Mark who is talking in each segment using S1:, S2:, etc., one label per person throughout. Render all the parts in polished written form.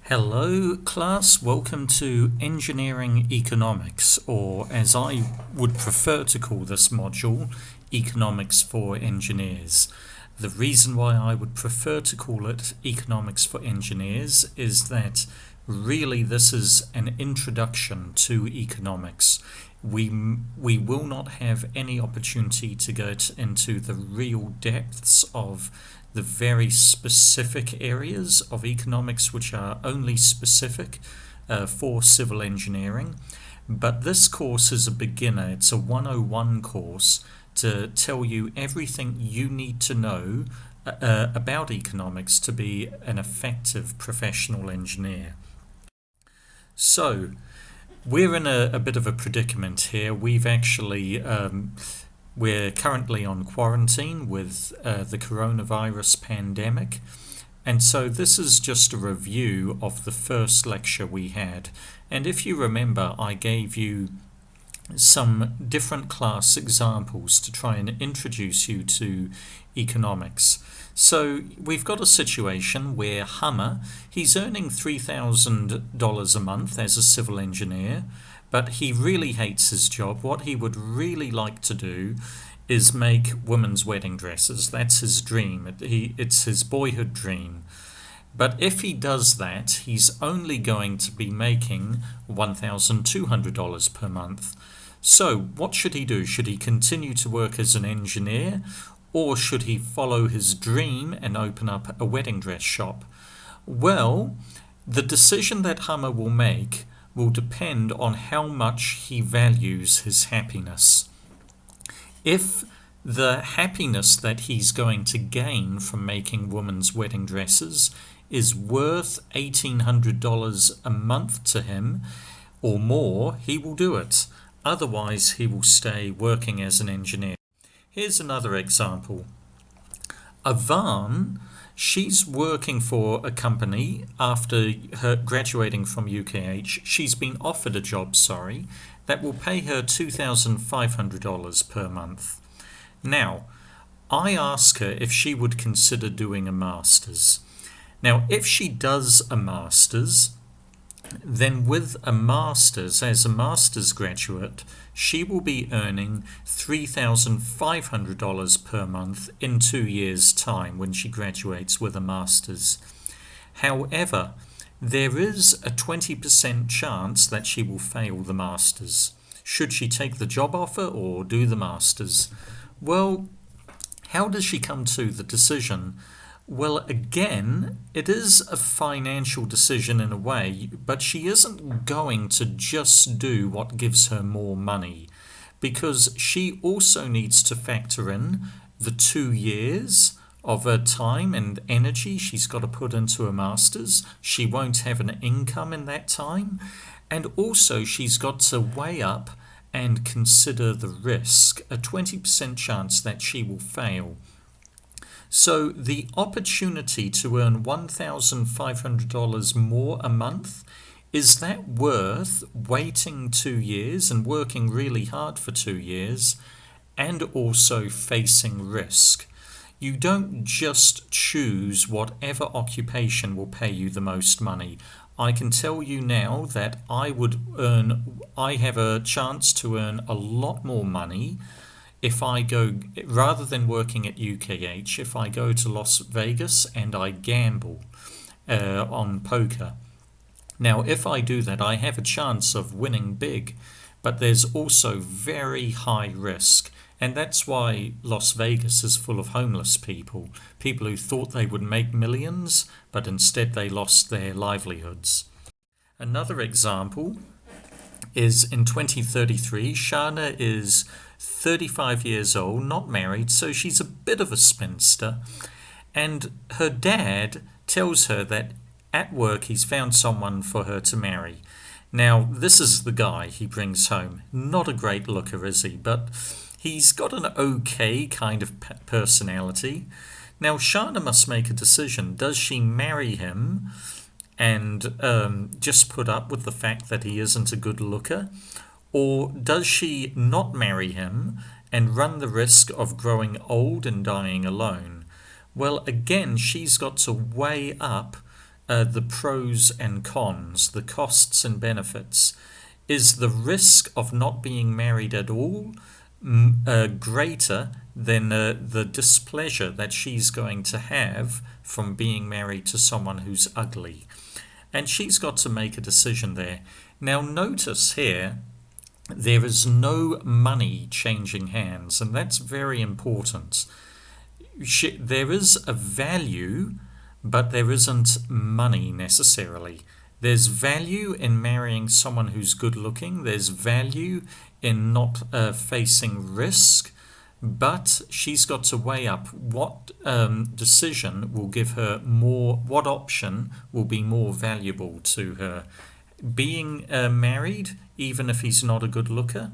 S1: Hello, class. Welcome to Engineering Economics, or as I would prefer to call this module, Economics for Engineers. The reason why I would prefer to call it Economics for Engineers is that really this is an introduction to economics. We will not have any opportunity to go into the real depths of the very specific areas of economics which are only specific for civil engineering. But this course is a beginner. It's a 101 course to tell you everything you need to know about economics to be an effective professional engineer. So, we're in a bit of a predicament here. We're currently on quarantine with the coronavirus pandemic. And so this is just a review of the first lecture we had. And if you remember, I gave you some different class examples to try and introduce you to economics. So we've got a situation where Hummer, he's earning $3,000 a month as a civil engineer, but he really hates his job. What he would really like to do is make women's wedding dresses. That's his dream. It's his boyhood dream. But if he does that, he's only going to be making $1,200 per month. So what should he do? Should he continue to work as an engineer, or should he follow his dream and open up a wedding dress shop? Well, the decision that Hummer will make will depend on how much he values his happiness. If the happiness that he's going to gain from making women's wedding dresses is worth $1,800 a month to him or more, he will do it. Otherwise, he will stay working as an engineer. Here's another example. Avan, she's working for a company after her graduating from UKH. She's been offered a job, that will pay her $2,500 per month. Now, I ask her if she would consider doing a master's. Now, if she does a master's, then with a master's, as a master's graduate, she will be earning $3,500 per month in 2 years' time when she graduates with a master's. However, there is a 20% chance that she will fail the master's. Should she take the job offer or do the master's? Well, how does she come to the decision? Well, again, it is a financial decision in a way, but she isn't going to just do what gives her more money, because she also needs to factor in the 2 years of her time and energy she's got to put into a master's. She won't have an income in that time, and also she's got to weigh up and consider the risk, a 20% chance that she will fail. So the opportunity to earn $1,500 more a month, is that worth waiting 2 years and working really hard for 2 years and also facing risk? You don't just choose whatever occupation will pay you the most money. I can tell you now that I have a chance to earn a lot more money if I go, rather than working at UKH, if I go to Las Vegas and I gamble on poker. Now, if I do that, I have a chance of winning big, but there's also very high risk. And that's why Las Vegas is full of homeless people who thought they would make millions, but instead they lost their livelihoods. Another example is in 2033, Shana is 35 years old, not married, so she's a bit of a spinster. And her dad tells her that at work he's found someone for her to marry. Now, this is the guy he brings home. Not a great looker, is he? But he's got an okay kind of personality. Now, Shana must make a decision. Does she marry him and just put up with the fact that he isn't a good looker? Or does she not marry him and run the risk of growing old and dying alone? Well, again, she's got to weigh up the pros and cons, the costs and benefits. Is the risk of not being married at all greater than the displeasure that she's going to have from being married to someone who's ugly? And she's got to make a decision there. Now, notice here, there is no money changing hands, and that's very important. There is a value, but there isn't money necessarily. There's value in marrying someone who's good looking. There's value in not facing risk. But she's got to weigh up what decision will give her more, what option will be more valuable to her. Being married, even if he's not a good looker,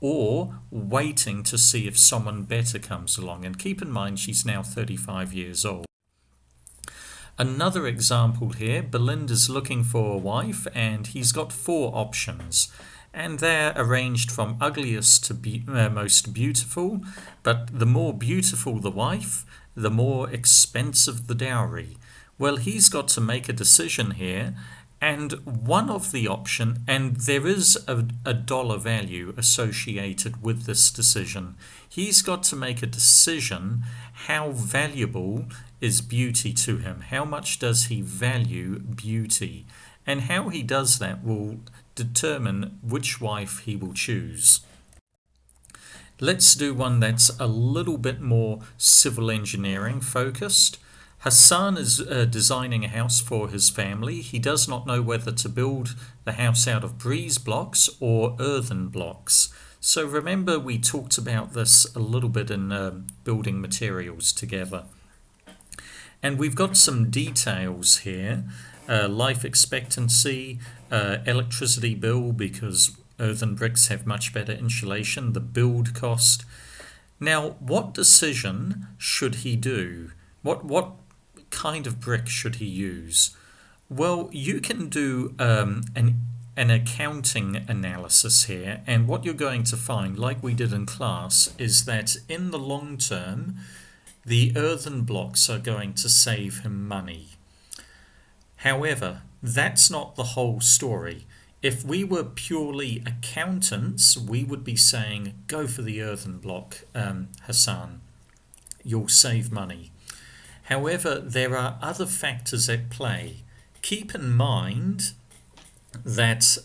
S1: or waiting to see if someone better comes along. And keep in mind, she's now 35 years old. Another example here, Belinda's looking for a wife, and he's got 4 options. And they're arranged from ugliest to most beautiful, but the more beautiful the wife, the more expensive the dowry. Well, he's got to make a decision here, and one of the option, and there is a dollar value associated with this decision. He's got to make a decision, how valuable is beauty to him? How much does he value beauty? And how he does that will determine which wife he will choose. Let's do one that's a little bit more civil engineering focused. Hassan is designing a house for his family. He does not know whether to build the house out of breeze blocks or earthen blocks. So remember, we talked about this a little bit in building materials together. And we've got some details here. Life expectancy, electricity bill, because earthen bricks have much better insulation, the build cost. Now, what decision should he do? What kind of brick should he use? Well, you can do an accounting analysis here, and what you're going to find, like we did in class, is that in the long term, the earthen blocks are going to save him money. However, that's not the whole story. If we were purely accountants, we would be saying, go for the earthen block, Hassan. You'll save money. However, there are other factors at play. Keep in mind that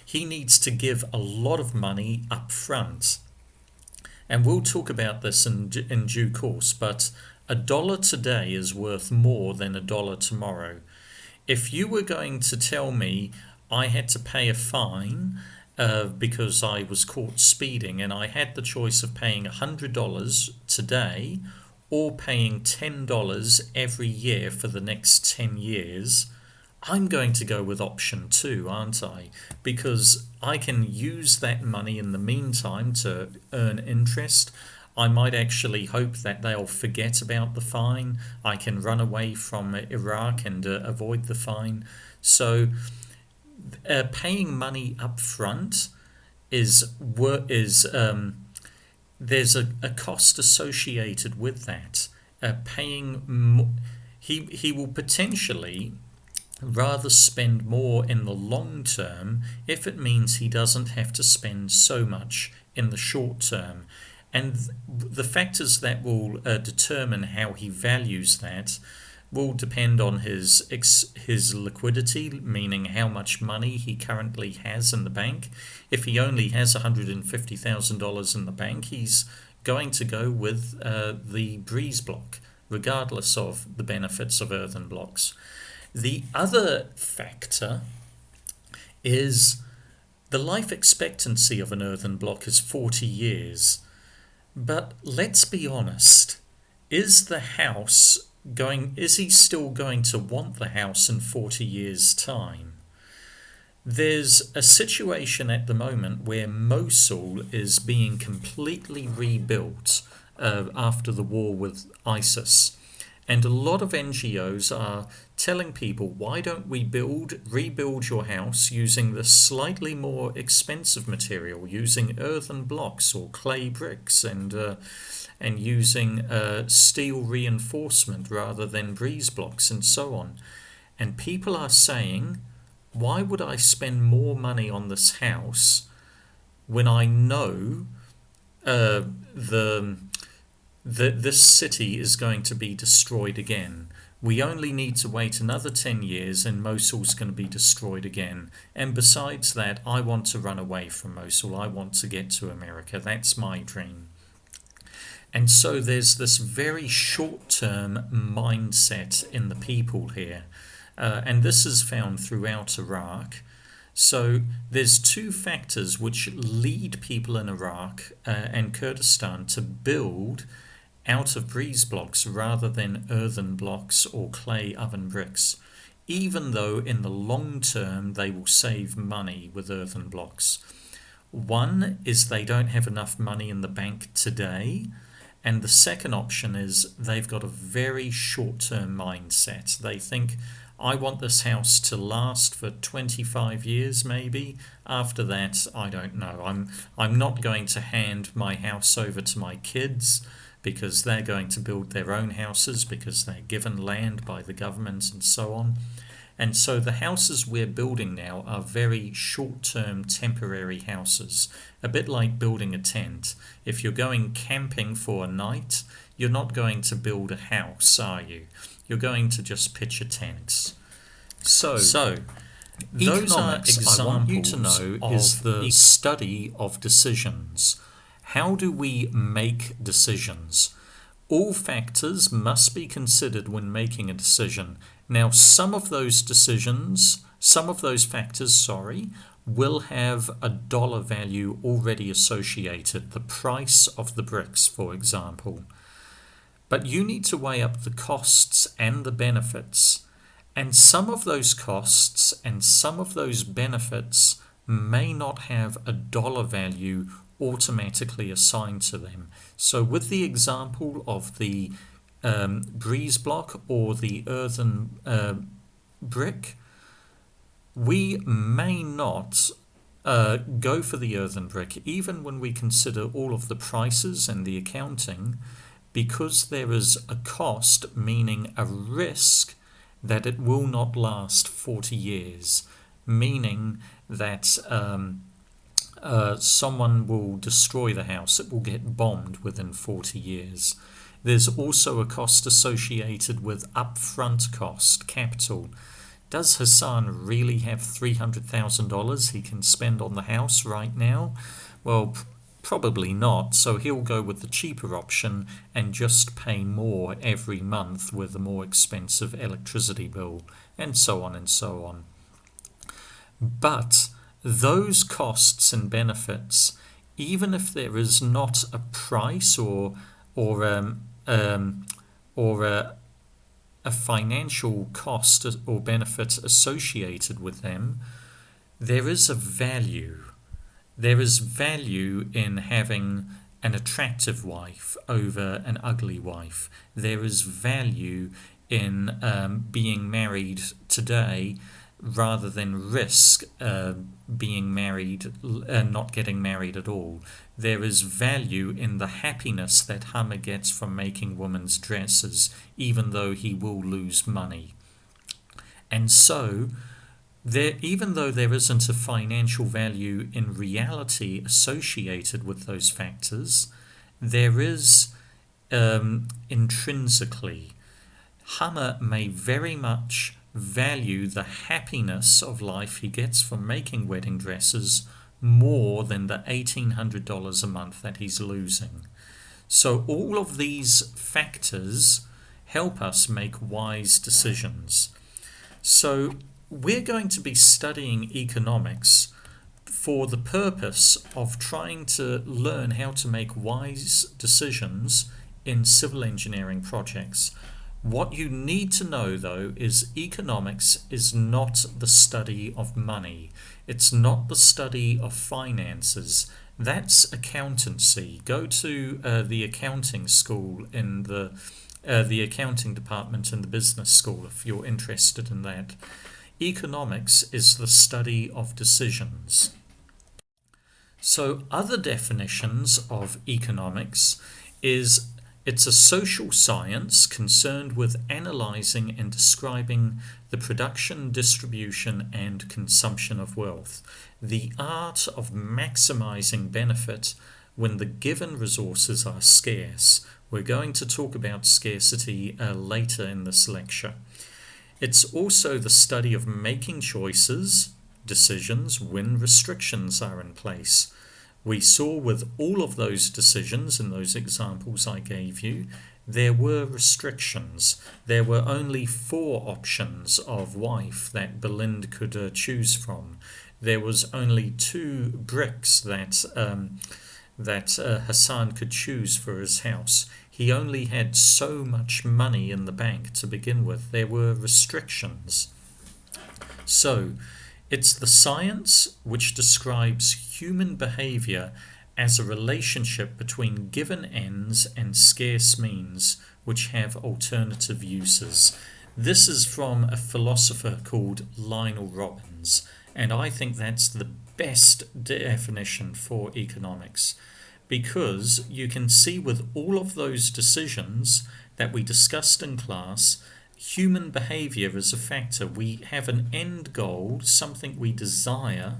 S1: he needs to give a lot of money up front. And we'll talk about this in due course, but $1 today is worth more than $1 tomorrow. If you were going to tell me I had to pay a fine because I was caught speeding, and I had the choice of paying $100 today or paying $10 every year for the next 10 years, I'm going to go with option 2, aren't I? Because I can use that money in the meantime to earn interest. I might actually hope that they'll forget about the fine. I can run away from Iraq and avoid the fine. So paying money up front is there's a cost associated with that. He will potentially rather spend more in the long term if it means he doesn't have to spend so much in the short term. And the factors that will determine how he values that will depend on his liquidity, meaning how much money he currently has in the bank. If he only has $150,000 in the bank, he's going to go with the breeze block, regardless of the benefits of earthen blocks. The other factor is the life expectancy of an earthen block is 40 years. But let's be honest, is he still going to want the house in 40 years' time? There's a situation at the moment where Mosul is being completely rebuilt after the war with ISIS. And a lot of NGOs are telling people, why don't we rebuild your house using the slightly more expensive material, using earthen blocks or clay bricks, and using steel reinforcement rather than breeze blocks and so on. And people are saying, why would I spend more money on this house when I know that this city is going to be destroyed again? We only need to wait another 10 years and Mosul's going to be destroyed again. And besides that, I want to run away from Mosul. I want to get to America. That's my dream. And so there's this very short-term mindset in the people here. And this is found throughout Iraq. So there's two factors which lead people in Iraq and Kurdistan to build out of breeze blocks rather than earthen blocks or clay oven bricks, even though in the long term they will save money with earthen blocks. One is they don't have enough money in the bank today, and the second option is they've got a very short-term mindset. They think, I want this house to last for 25 years maybe. After that, I don't know. I'm not going to hand my house over to my kids because they're going to build their own houses because they're given land by the government and so on. And so the houses we're building now are very short-term temporary houses, a bit like building a tent. If you're going camping for a night, you're not going to build a house, are you? You're going to just pitch a tent. So those are examples I want you to know is the study of decisions. How do we make decisions? All factors must be considered when making a decision. Now, some of those factors, will have a dollar value already associated, the price of the bricks, for example. But you need to weigh up the costs and the benefits. And some of those costs and some of those benefits may not have a dollar value automatically assigned to them. So with the example of the breeze block or the earthen brick, we may not go for the earthen brick, even when we consider all of the prices and the accounting, because there is a cost, meaning a risk that it will not last 40 years, meaning that someone will destroy the house, it will get bombed within 40 years. There's also a cost associated with upfront cost, capital. Does Hassan really have $300,000 he can spend on the house right now? Well, probably not, so he'll go with the cheaper option and just pay more every month with a more expensive electricity bill, and so on and so on. But those costs and benefits, even if there is not a price or a financial cost or benefit associated with them, there is a value. There is value in having an attractive wife over an ugly wife. There is value in being married today rather than risk being married and not getting married at all. There is value in the happiness that Hummer gets from making women's dresses, even though he will lose money. And so, even though there isn't a financial value in reality associated with those factors, there is intrinsically. Hummer may very much value the happiness of life he gets from making wedding dresses more than the $1,800 a month that he's losing. So all of these factors help us make wise decisions. So we're going to be studying economics for the purpose of trying to learn how to make wise decisions in civil engineering projects. What you need to know, though, is economics is not the study of money. It's not the study of finances. That's accountancy. Go to the accounting school in the accounting department in the business school if you're interested in that. Economics is the study of decisions. So other definitions of economics is It's a social science concerned with analysing and describing the production, distribution, and consumption of wealth, the art of maximising benefit when the given resources are scarce. We're going to talk about scarcity later in this lecture. It's also the study of making choices, decisions, when restrictions are in place. We saw with all of those decisions in those examples I gave you, there were restrictions. There were only 4 options of wife that Belind could choose from. There was only 2 bricks that Hassan could choose for his house. He only had so much money in the bank to begin with. There were restrictions. So, it's the science which describes human behavior as a relationship between given ends and scarce means which have alternative uses. This is from a philosopher called Lionel Robbins, and I think that's the best definition for economics, because you can see with all of those decisions that we discussed in class, human behavior is a factor. We have an end goal, something we desire,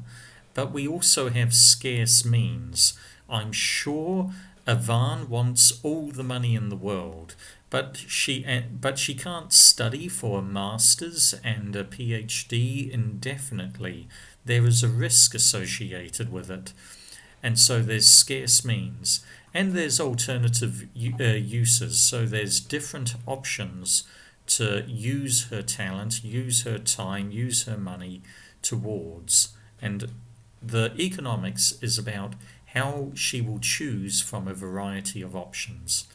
S1: but we also have scarce means. I'm sure Avan wants all the money in the world, but she can't study for a master's and a PhD indefinitely. There is a risk associated with it, and so there's scarce means, and there's alternative uses. So there's different options to use her talent, use her time, use her money towards. And the economics is about how she will choose from a variety of options.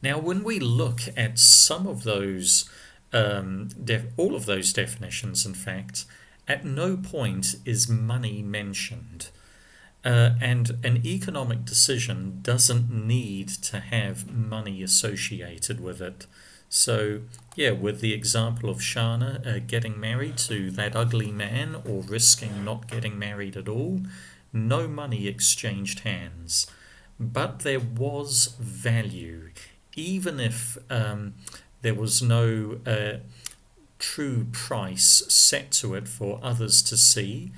S1: Now, when we look at some of those, all of those definitions, in fact, at no point is money mentioned. And an economic decision doesn't need to have money associated with it. So, yeah, with the example of Shana getting married to that ugly man or risking not getting married at all, no money exchanged hands. But there was value, even if there was no true price set to it for others to see.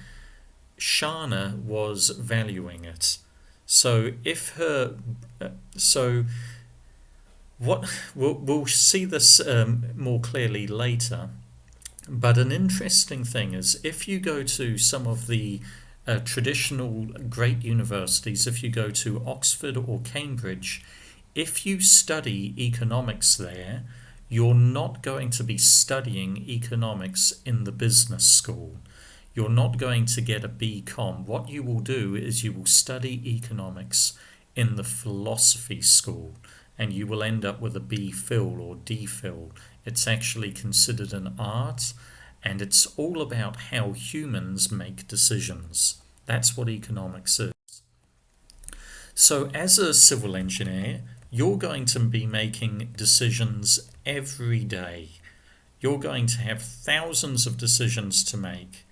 S1: Shana was valuing it. So if her... What we'll see this more clearly later, but an interesting thing is if you go to some of the traditional great universities, if you go to Oxford or Cambridge, if you study economics there, you're not going to be studying economics in the business school. You're not going to get a BCom. What you will do is you will study economics in the philosophy school, and you will end up with a B.Phil or D.Phil. It's actually considered an art, and it's all about how humans make decisions. That's what economics is. So as a civil engineer, you're going to be making decisions every day. You're going to have thousands of decisions to make.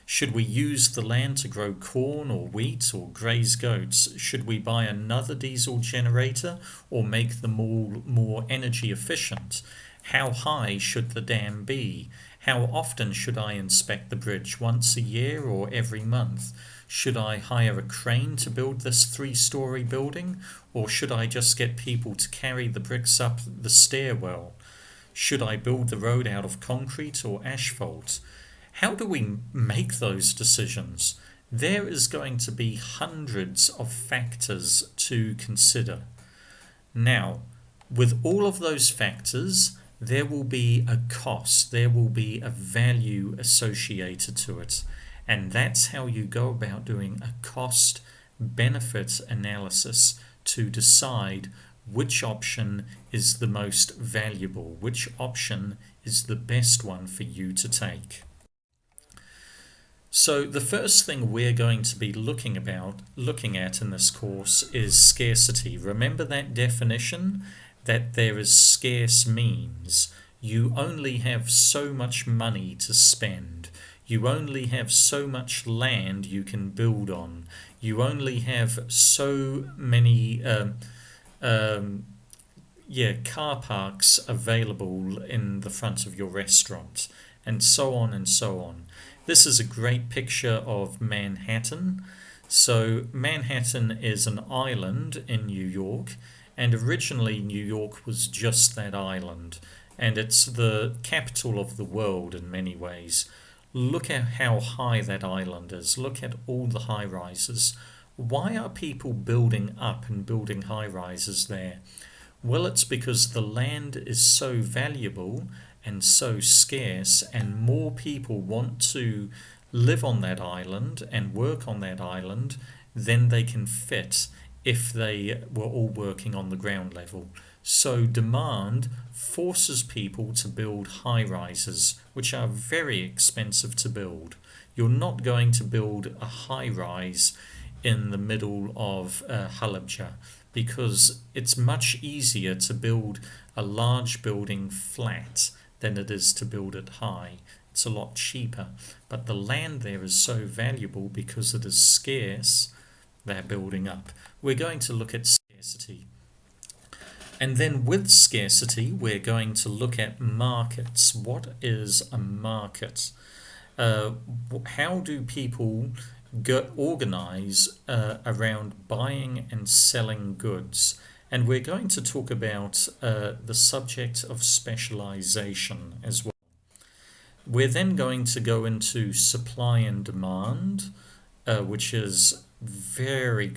S1: Should we use the land to grow corn or wheat or graze goats? Should we buy another diesel generator or make them all more energy efficient? How high should the dam be? How often should I inspect the bridge? Once a year or every month? Should I hire a crane to build this 3-story building? Or should I just get people to carry the bricks up the stairwell? Should I build the road out of concrete or asphalt? How do we make those decisions? There is going to be hundreds of factors to consider. Now, with all of those factors, there will be a cost, there will be a value associated to it. And that's how you go about doing a cost-benefit analysis to decide which option is the most valuable, which option is the best one for you to take. So the first thing we're going to be looking at in this course is scarcity. Remember that definition, that there is scarce means. You only have so much money to spend. You only have so much land you can build on. You only have so many car parks available in the front of your restaurant, and so on and so on. This is a great picture of Manhattan. So, Manhattan is an island in New York, and originally New York was just that island, and it's the capital of the world in many ways. Look at how high that island is. Look at all the high rises. Why are people building up and building high rises there? Well, it's because the land is so valuable and so scarce, and more people want to live on that island and work on that island than they can fit if they were all working on the ground level. So demand forces people to build high rises, which are very expensive to build. You're not going to build a high rise in the middle of Halabja, because it's much easier to build a large building flat than it is to build it high. It's a lot cheaper, but the land there is so valuable because it is scarce. They're building up. We're going to look at scarcity. And then with scarcity, we're going to look at markets. What is a market? How do people organize around buying and selling goods? And we're going to talk about the subject of specialization as well. We're then going to go into supply and demand, which is very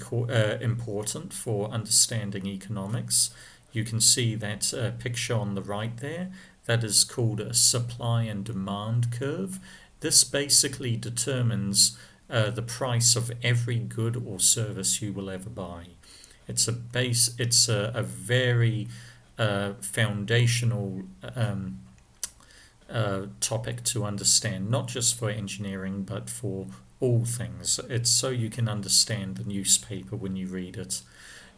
S1: important for understanding economics. You can see that picture on the right there. That is called a supply and demand curve. This basically determines the price of every good or service you will ever buy. It's a very foundational topic to understand, not just for engineering, but for all things. It's so you can understand the newspaper when you read it.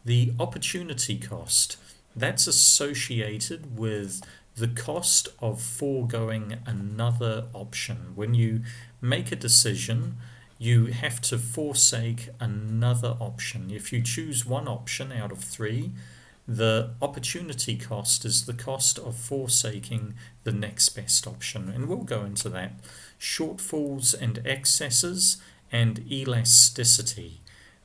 S1: The opportunity cost, that's associated with the cost of foregoing another option. When you make a decision, you have to forsake another option. If you choose one option out of three, the opportunity cost is the cost of forsaking the next best option. And we'll go into that. Shortfalls and excesses and elasticity.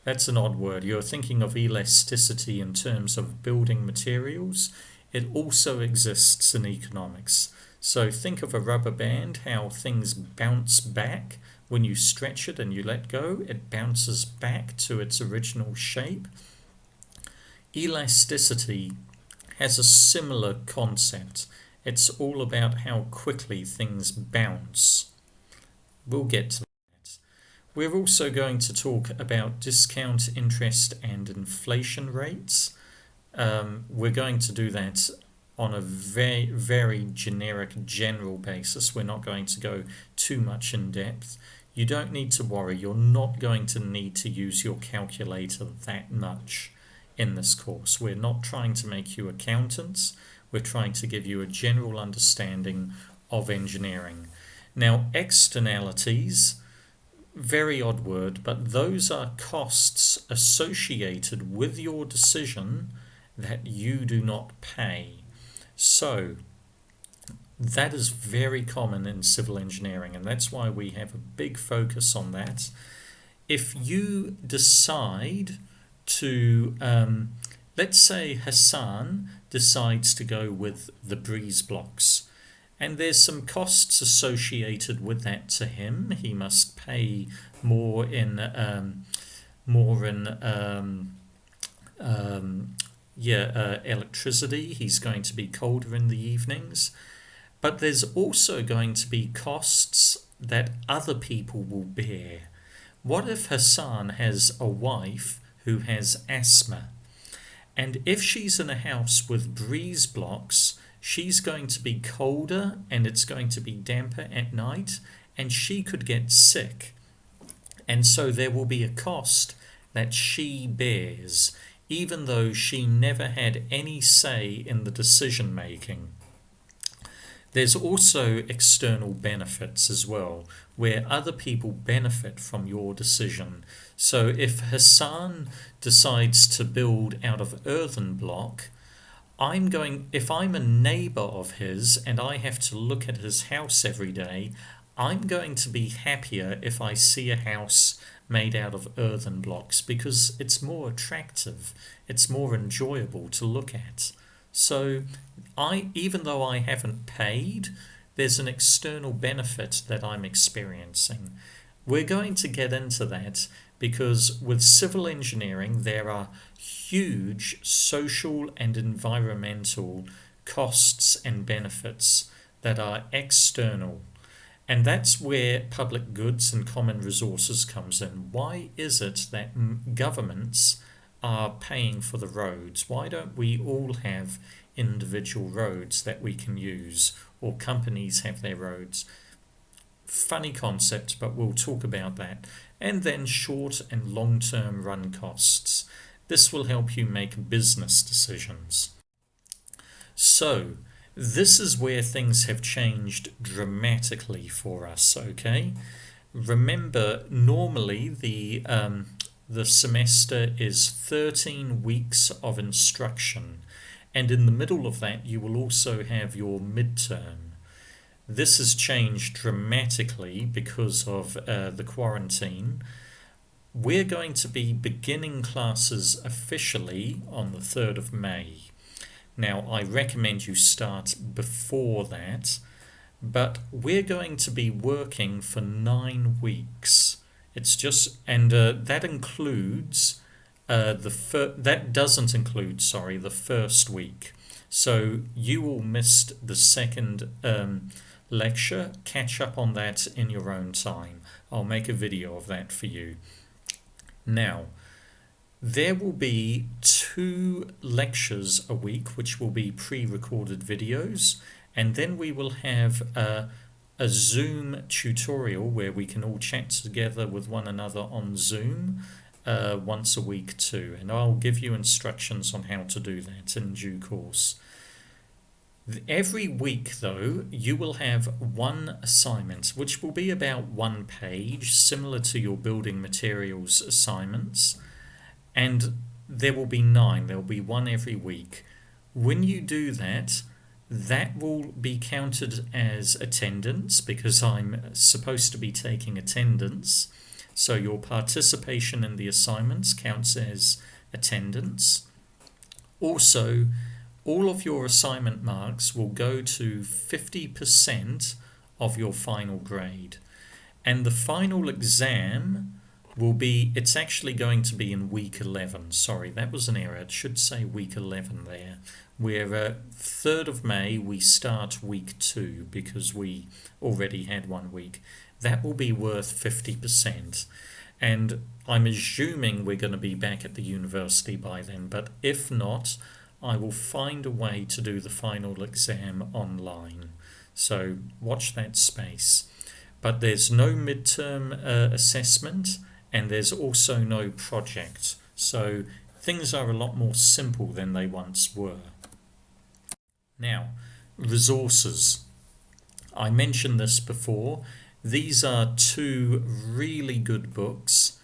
S1: That's an odd word. You're thinking of elasticity in terms of building materials. It also exists in economics. So think of a rubber band, how things bounce back. When you stretch it and you let go, it bounces back to its original shape. Elasticity has a similar concept. It's all about how quickly things bounce. We'll get to that. We're also going to talk about discount, interest, and inflation rates. We're going to do that on a very, very generic, general basis. We're not going to go too much in depth. You don't need to worry. You're not going to need to use your calculator that much in this course. We're not trying to make you accountants. We're trying to give you a general understanding of engineering. Now, externalities, very odd word, but those are costs associated with your decision that you do not pay. So, that is very common in civil engineering, and that's why we have a big focus on that. If you decide to, let's say Hassan decides to go with the breeze blocks, and there's some costs associated with that to him. He must pay more in electricity. He's going to be colder in the evenings. But there's also going to be costs that other people will bear. What if Hassan has a wife who has asthma? And if she's in a house with breeze blocks, she's going to be colder and it's going to be damper at night, and she could get sick. And so there will be a cost that she bears, even though she never had any say in the decision making. There's also external benefits as well, where other people benefit from your decision. So if Hassan decides to build out of earthen block, if I'm a neighbor of his and I have to look at his house every day, I'm going to be happier if I see a house made out of earthen blocks because it's more attractive, it's more enjoyable to look at. So even though I haven't paid, there's an external benefit that I'm experiencing. We're going to get into that because with civil engineering, there are huge social and environmental costs and benefits that are external. And that's where public goods and common resources comes in. Why is it that governments are paying for the roads? Why don't we all have individual roads that we can use, or companies have their roads? Funny concept, but we'll talk about that. And then short and long-term run costs. This will help you make business decisions. So, this is where things have changed dramatically for us, okay? Remember, normally the semester is 13 weeks of instruction, and in the middle of that you will also have your midterm. This has changed dramatically because of the quarantine. We're going to be beginning classes officially on the 3rd of May. Now, I recommend you start before that, but we're going to be working for 9 weeks. It's just, and that includes that doesn't include, the first week. So you will miss the second lecture. Catch up on that in your own time. I'll make a video of that for you. Now, there will be 2 lectures a week, which will be pre-recorded videos, and then we will have a Zoom tutorial where we can all chat together with one another on Zoom once a week too, and I'll give you instructions on how to do that in due course. Every week, though, you will have one assignment, which will be about 1 page, similar to your building materials assignments. And there will be 9. There will be 1 every week. When you do that, that will be counted as attendance because I'm supposed to be taking attendance. So your participation in the assignments counts as attendance. Also, all of your assignment marks will go to 50% of your final grade. And the final exam will be, it's actually going to be in week 11. Sorry, that was an error. It should say week 11 there. We're 3rd of May, we start week 2 because we already had 1 week. That will be worth 50%. And I'm assuming we're going to be back at the university by then, but if not, I will find a way to do the final exam online. So watch that space. But there's no midterm assessment, and there's also no project. So things are a lot more simple than they once were. Now, resources. I mentioned this before. These are 2 really good books.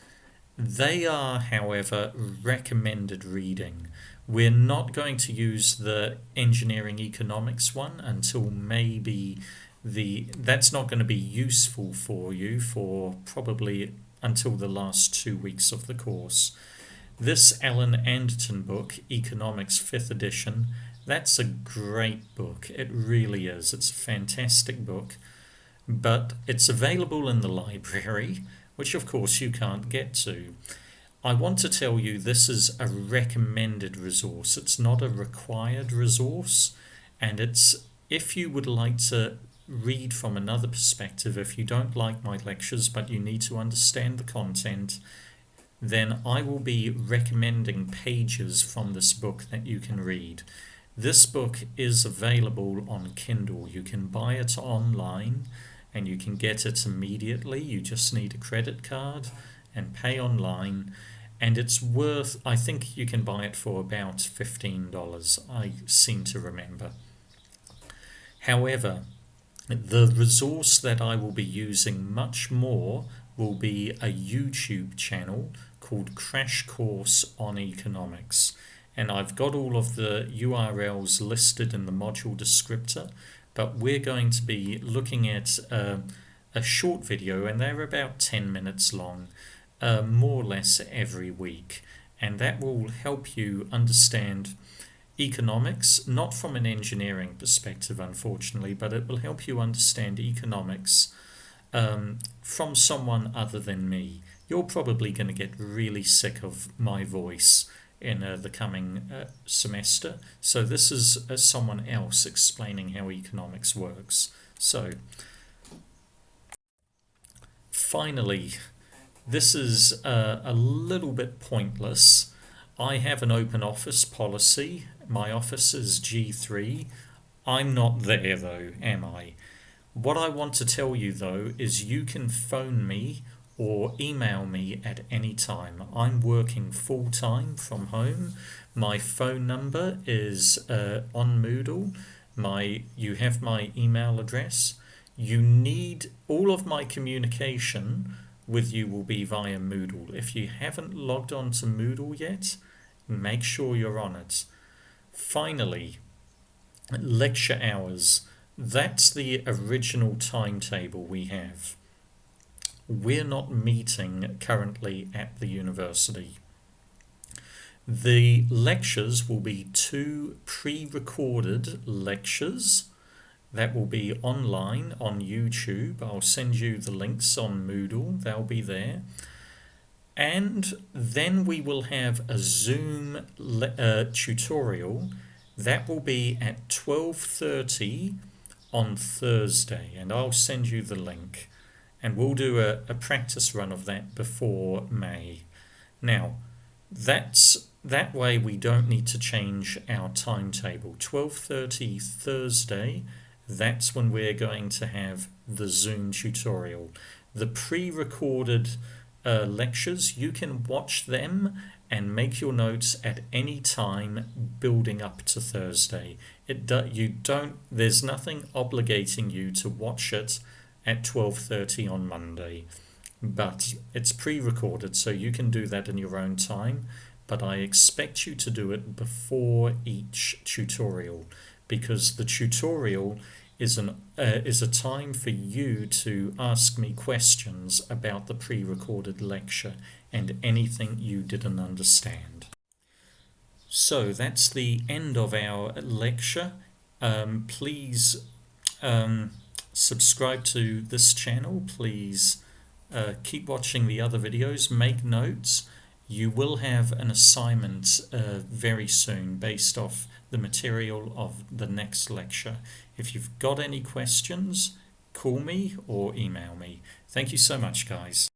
S1: They are, however, recommended reading. We're not going to use the engineering economics one until maybe that's not going to be useful for you for probably until the last 2 weeks of the course. This Alan Anderton book, Economics 5th edition, that's a great book. It really is. It's a fantastic book, but it's available in the library, which of course you can't get to. I want to tell you this is a recommended resource. It's not a required resource, and it's if you would like to read from another perspective, if you don't like my lectures but you need to understand the content, then I will be recommending pages from this book that you can read. This book is available on Kindle. You can buy it online and you can get it immediately. You just need a credit card and pay online. And it's worth, I think you can buy it for about $15, I seem to remember. However, the resource that I will be using much more will be a YouTube channel called Crash Course on Economics. and I've got all of the URLs listed in the module descriptor, but we're going to be looking at a short video, and they're about 10 minutes long, more or less every week, and that will help you understand economics, not from an engineering perspective, unfortunately, but it will help you understand economics from someone other than me. You're probably going to get really sick of my voice in the coming semester, so this is someone else explaining how economics works. So, finally, this is a little bit pointless. I have an open office policy. My office is G3. I'm not there though, am I? What I want to tell you though is you can phone me or email me at any time. I'm working full time from home. My phone number is on Moodle. You have my email address. You need all of my communication with you will be via Moodle. If you haven't logged on to Moodle yet, make sure you're on it. Finally, lecture hours. That's the original timetable we have. We're not meeting currently at the university. The lectures will be 2 pre-recorded lectures that will be online on YouTube. I'll send you the links on Moodle, they'll be there. And then we will have a Zoom tutorial that will be at 12:30 on Thursday, and I'll send you the link, and we'll do a practice run of that before May. Now, that way we don't need to change our timetable. 12:30 Thursday, that's when we're going to have the Zoom tutorial. The pre-recorded lectures, you can watch them and make your notes at any time building up to Thursday. There's nothing obligating you to watch it at 12:30 on Monday, but it's pre-recorded, so you can do that in your own time, but I expect you to do it before each tutorial, because the tutorial is a time for you to ask me questions about the pre-recorded lecture and anything you didn't understand. So that's the end of our lecture. Please subscribe to this channel. Please keep watching the other videos. Make notes. You will have an assignment very soon based off the material of the next lecture. If you've got any questions, call me or email me. Thank you so much, guys.